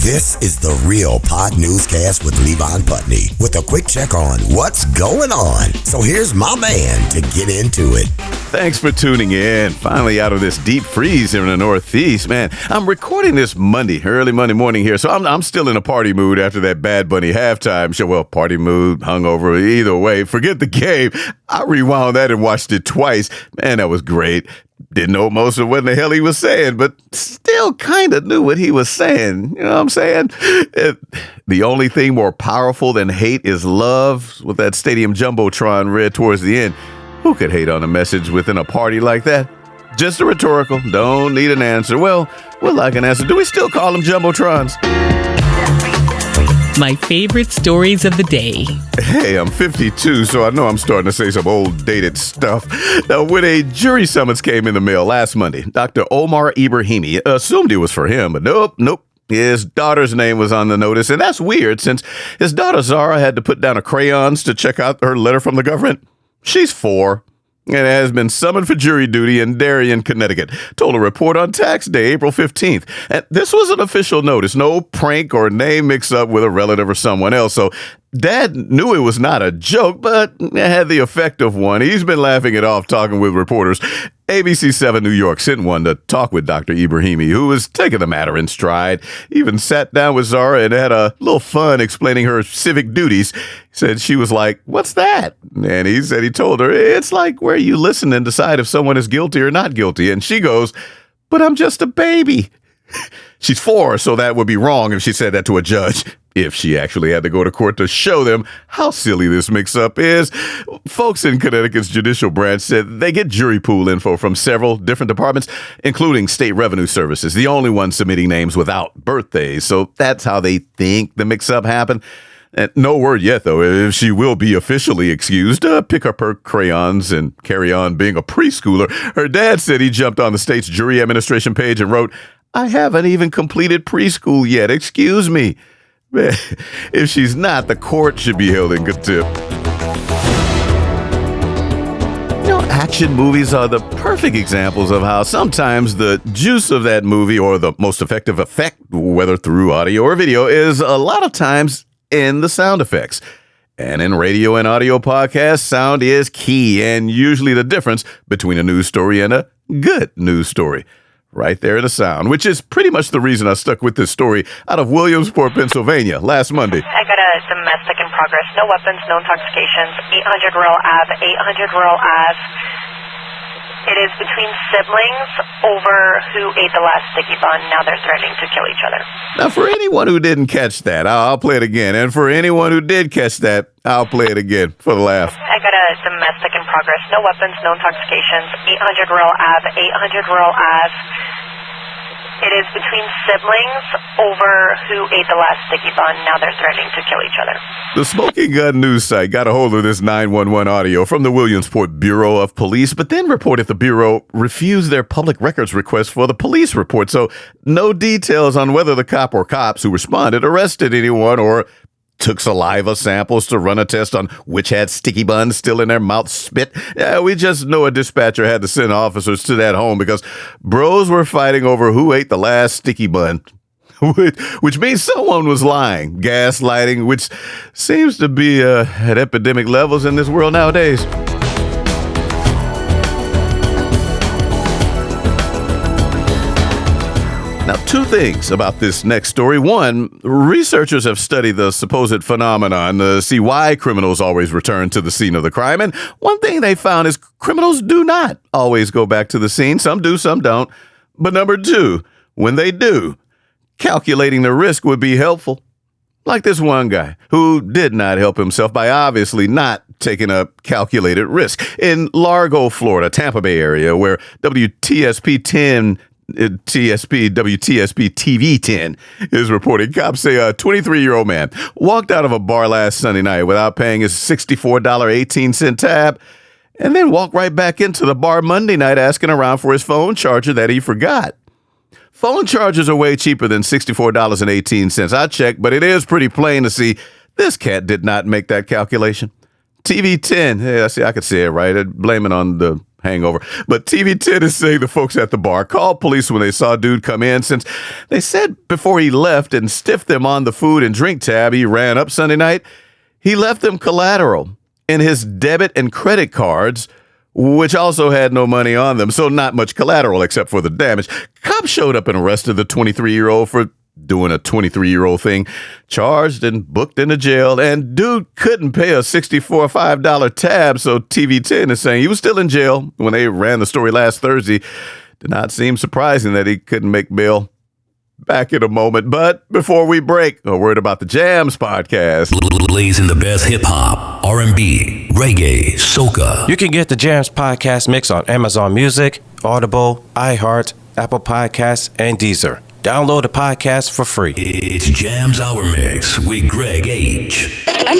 This is the Real Pod Newscast with Levon Putney with a quick check on what's going on. So here's my man to get into it. Thanks for tuning in. Finally out of this deep freeze here in the Northeast. Man, I'm recording this early Monday morning here, so I'm still in a party mood after that Bad Bunny halftime show. Well, party mood, hungover, either way. Forget the game. I rewound that and watched it twice. Man, that was great. Didn't know most of what the hell he was saying, but still kind of knew what he was saying. You know what I'm saying? The only thing more powerful than hate is love. With that Stadium Jumbotron read towards the end, who could hate on a message within a party like that? Just a rhetorical. Don't need an answer. Well, we'll like an answer. Do we still call them Jumbotrons? My favorite stories of the day. Hey, I'm 52, so I know I'm starting to say some old dated stuff. Now, when a jury summons came in the mail last Monday, Dr. Omar Ibrahimi assumed it was for him, but nope. His daughter's name was on the notice, and that's weird since his daughter Zara had to put down her crayons to check out her letter from the government. She's 4. And has been summoned for jury duty in Darien, Connecticut, told a report on tax day, April 15th. And this was an official notice, no prank or name mix-up with a relative or someone else. So Dad knew it was not a joke, but it had the effect of one. He's been laughing it off, talking with reporters. ABC 7 New York sent one to talk with Dr. Ibrahimi, who was taking the matter in stride. Even sat down with Zara and had a little fun explaining her civic duties. Said she was like, "What's that?" And he said he told her, "It's like where you listen and decide if someone is guilty or not guilty." And she goes, "But I'm just a baby." She's 4, so that would be wrong if she said that to a judge. If she actually had to go to court to show them how silly this mix-up is. Folks in Connecticut's judicial branch said they get jury pool info from several different departments, including State Revenue Services, the only one submitting names without birthdays. So that's how they think the mix-up happened. And no word yet, though, if she will be officially excused. Pick up her crayons and carry on being a preschooler. Her dad said he jumped on the state's jury administration page and wrote, "I haven't even completed preschool yet. Excuse me." If she's not, the court should be held in contempt. You know, action movies are the perfect examples of how sometimes the juice of that movie or the most effective effect, whether through audio or video, is a lot of times in the sound effects. And in radio and audio podcasts, sound is key and usually the difference between a news story and a good news story. Right there in the sound, which is pretty much the reason I stuck with this story out of Williamsport, Pennsylvania, last Monday. I got a domestic in progress. No weapons, no intoxications. 800 Rural Ave, 800 Rural Ave. It is between siblings over who ate the last sticky bun. Now they're threatening to kill each other. Now, for anyone who didn't catch that, I'll play it again. And for anyone who did catch that, I'll play it again for the laugh. I got a domestic in progress. No weapons, no intoxications. 800 Rural Ave, 800 Rural Ave. It is between siblings over who ate the last sticky bun. Now they're threatening to kill each other. The Smoking Gun news site got a hold of this 911 audio from the Williamsport Bureau of Police, but then reported the Bureau refused their public records request for the police report. So no details on whether the cop or cops who responded arrested anyone or took saliva samples to run a test on which had sticky buns still in their mouth spit. We just know a dispatcher had to send officers to that home because bros were fighting over who ate the last sticky bun, which means someone was lying. Gaslighting, which seems to be at epidemic levels in this world nowadays. Now, 2 things about this next story. One, researchers have studied the supposed phenomenon to see why criminals always return to the scene of the crime. And one thing they found is criminals do not always go back to the scene. Some do, some don't. But number 2, when they do, calculating the risk would be helpful. Like this one guy who did not help himself by obviously not taking a calculated risk. In Largo, Florida, Tampa Bay area, where WTSP TV 10 is reporting. Cops say a 23-year-old man walked out of a bar last Sunday night without paying his $64.18 tab and then walked right back into the bar Monday night asking around for his phone charger that he forgot. Phone chargers are way cheaper than $64.18. I checked, but it is pretty plain to see this cat did not make that calculation. TV 10, yeah, see, I could say it right. I'd blame it on the hangover. But TV10 is saying the folks at the bar called police when they saw dude come in, since they said before he left and stiffed them on the food and drink tab he ran up Sunday night, he left them collateral in his debit and credit cards, which also had no money on them, so not much collateral except for the damage. Cops showed up and arrested the 23-year-old for doing a 23-year-old thing, charged and booked into jail, and dude couldn't pay a $64.05 tab, so TV10 is saying he was still in jail when they ran the story last Thursday. Did not seem surprising that he couldn't make bail. Back in a moment, but before we break, a word about the Jams podcast. Blazing the best hip-hop, R&B, reggae, soca. You can get the Jams podcast mix on Amazon Music, Audible, iHeart, Apple Podcasts, and Deezer. Download the podcast for free. It's Jams Hour Mix with Greg H. And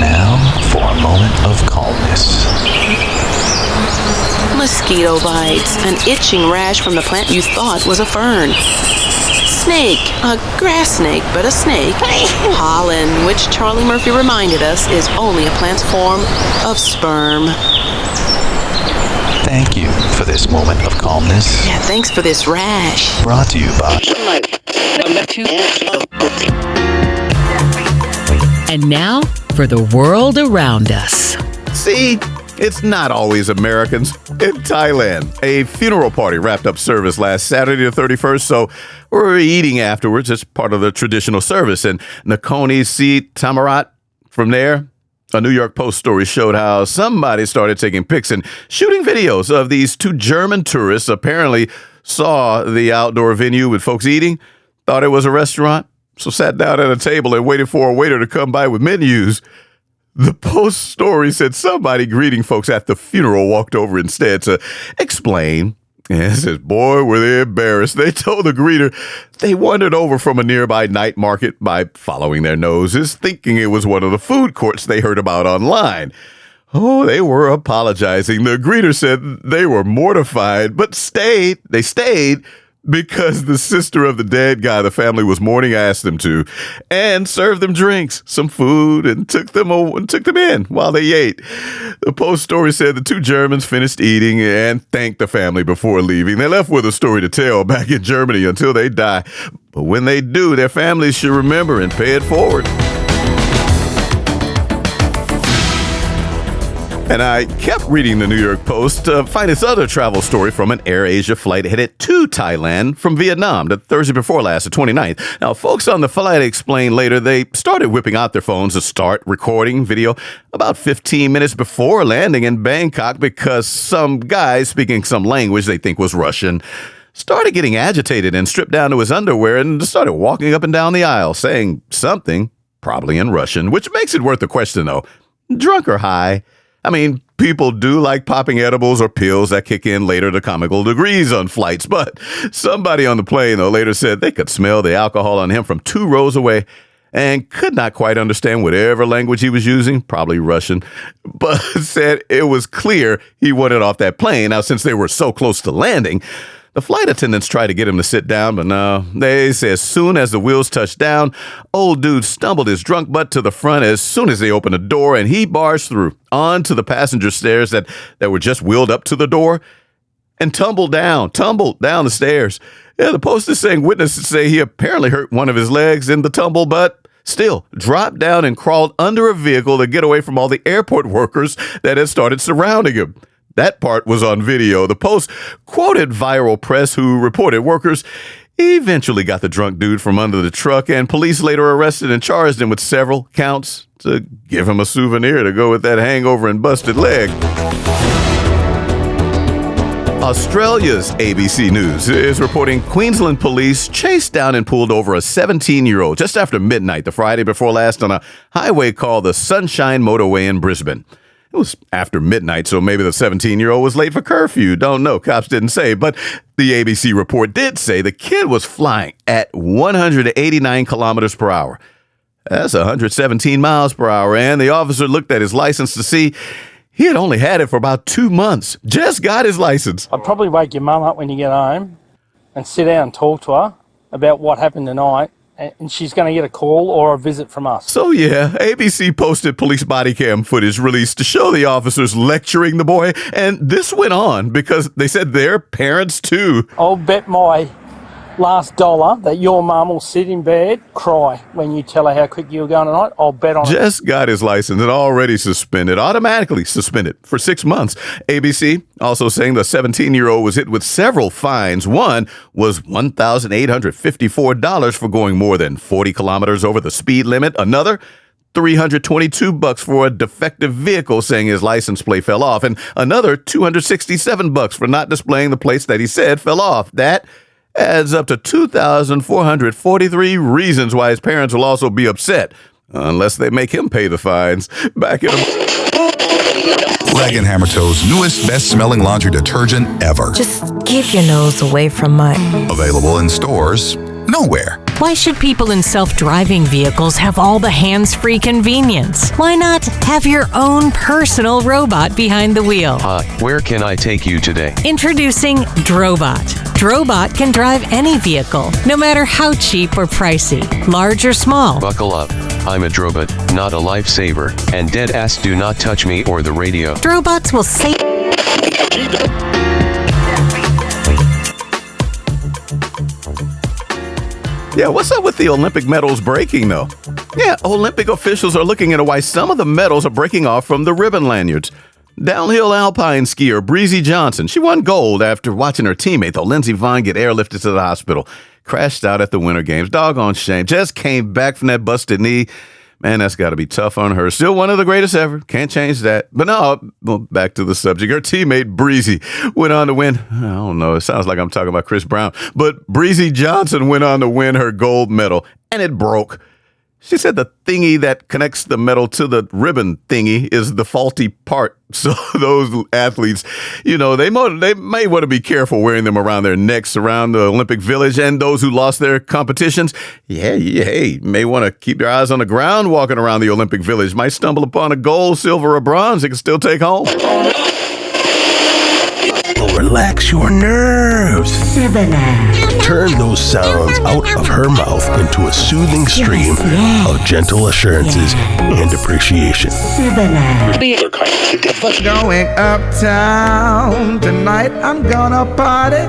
now for a moment of calmness. Mosquito bites, an itching rash from the plant you thought was a fern. Snake, a grass snake, but a snake. Pollen, which Charlie Murphy reminded us is only a plant's form of sperm. Thank you for this moment of calmness. Yeah, thanks for this rash. Brought to you by... And now for the world around us. See, it's not always Americans. In Thailand, a funeral party wrapped up service last Saturday the 31st, so we're eating afterwards. It's part of the traditional service. And Nakhon Si Thammarat, from there, a New York Post story showed how somebody started taking pics and shooting videos of these two German tourists apparently saw the outdoor venue with folks eating, thought it was a restaurant, so sat down at a table and waited for a waiter to come by with menus. The Post story said somebody greeting folks at the funeral walked over instead to explain. And it says, boy, were they embarrassed. They told the greeter they wandered over from a nearby night market by following their noses, thinking it was one of the food courts they heard about online. Oh, they were apologizing. The greeter said they were mortified, but they stayed because the sister of the dead guy the family was mourning asked them to, and served them drinks, some food, and took them in while they ate. The Post story said the two Germans finished eating and thanked the family before leaving. They left with a story to tell back in Germany until they die. But when they do, their families should remember and pay it forward. And I kept reading the New York Post to find this other travel story from an AirAsia flight headed to Thailand from Vietnam the Thursday before last, the 29th. Now, folks on the flight explained later they started whipping out their phones to start recording video about 15 minutes before landing in Bangkok because some guy speaking some language they think was Russian started getting agitated and stripped down to his underwear and started walking up and down the aisle saying something, probably in Russian, which makes it worth the question, though. Drunk or high? I mean, people do like popping edibles or pills that kick in later to comical degrees on flights, but somebody on the plane, though, later said they could smell the alcohol on him from 2 rows away and could not quite understand whatever language he was using, probably Russian, but said it was clear he wanted off that plane. Now, since they were so close to landing, the flight attendants tried to get him to sit down, but no. They say as soon as the wheels touched down, old dude stumbled his drunk butt to the front as soon as they opened the door, and he barged through onto the passenger stairs that were just wheeled up to the door and tumbled down the stairs. Yeah, the Post is saying witnesses say he apparently hurt one of his legs in the tumble, but still dropped down and crawled under a vehicle to get away from all the airport workers that had started surrounding him. That part was on video. The Post quoted Viral Press, who reported workers eventually got the drunk dude from under the truck, and police later arrested and charged him with several counts to give him a souvenir to go with that hangover and busted leg. Australia's ABC News is reporting Queensland police chased down and pulled over a 17-year-old just after midnight the Friday before last on a highway called the Sunshine Motorway in Brisbane. It was after midnight, so maybe the 17-year-old was late for curfew. Don't know. Cops didn't say. But the ABC report did say the kid was flying at 189 kilometers per hour. That's 117 miles per hour. And the officer looked at his license to see he had only had it for about 2 months. Just got his license. I'd probably wake your mum up when you get home and sit down and talk to her about what happened tonight and she's going to get a call or a visit from us. So yeah, ABC posted police body cam footage released to show the officers lecturing the boy, and this went on because they said they're parents too. I'll bet my last dollar that your mum will sit in bed, cry when you tell her how quick you were going tonight. I'll bet on it. Just got his license and already suspended, automatically suspended for 6 months. ABC also saying the 17-year-old was hit with several fines. One was $1,854 for going more than 40 kilometers over the speed limit. Another, $322 for a defective vehicle, saying his license plate fell off. And another, $267 for not displaying the plates that he said fell off. That adds up to 2,443 reasons why his parents will also be upset, unless they make him pay the fines. Back in Leg & Hammer Toe's newest best-smelling laundry detergent ever. Just keep your nose away from mine. Available in stores nowhere. Why should people in self-driving vehicles have all the hands-free convenience? Why not have your own personal robot behind the wheel? Where can I take you today? Introducing Drobot. Drobot can drive any vehicle, no matter how cheap or pricey, large or small. Buckle up. I'm a Drobot, not a lifesaver, and dead ass do not touch me or the radio. Drobots will save... Yeah, what's up with the Olympic medals breaking, though? Yeah, Olympic officials are looking into why some of the medals are breaking off from the ribbon lanyards. Downhill alpine skier Breezy Johnson, she won gold after watching her teammate, though Lindsey Vonn, get airlifted to the hospital. Crashed out at the Winter Games. Doggone shame. Just came back from that busted knee. Man, that's got to be tough on her. Still one of the greatest ever. Can't change that. But no, well, back to the subject. Her teammate, Breezy, went on to win. I don't know. It sounds like I'm talking about Chris Brown. But Breezy Johnson went on to win her gold medal, and it broke. She said the thingy that connects the medal to the ribbon thingy is the faulty part. So those athletes, you know, they may want to be careful wearing them around their necks around the Olympic Village. And those who lost their competitions, may want to keep their eyes on the ground walking around the Olympic Village. Might stumble upon a gold, silver, or bronze they can still take home. Relax your nerves. Turn those sounds out of her mouth into a soothing stream of gentle assurances and appreciation. Going uptown tonight, I'm gonna party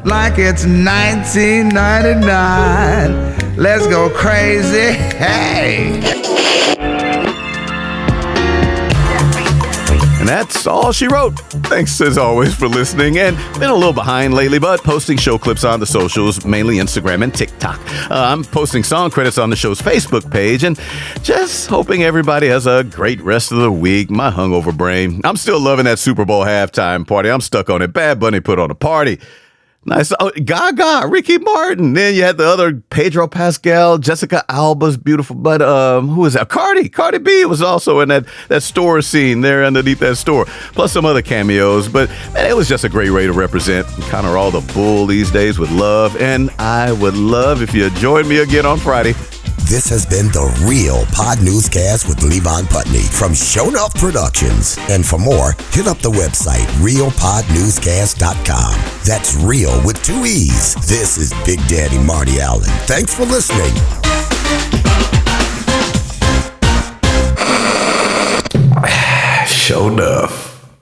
like it's 1999. Let's go crazy, hey! And that's all she wrote. Thanks as always for listening, and been a little behind lately, but posting show clips on the socials, mainly Instagram and TikTok. I'm posting song credits on the show's Facebook page, and just hoping everybody has a great rest of the week. My hungover brain. I'm still loving that Super Bowl halftime party. I'm stuck on it. Bad Bunny put on a party. Nice. Oh, Gaga, Ricky Martin. Then you had the other Pedro Pascal, Jessica Alba's beautiful, but who was that? Cardi B was also in that store scene there underneath that store. Plus some other cameos. But man, it was just a great way to represent kind of all the bull these days with love. And I would love if you join me again on Friday. This has been the Real Pod Newscast with Levon Putney from Show Enough Productions. And for more, hit up the website, realpodnewscast.com. That's real with 2 E's. This is Big Daddy Marty Allen. Thanks for listening. Show Enough.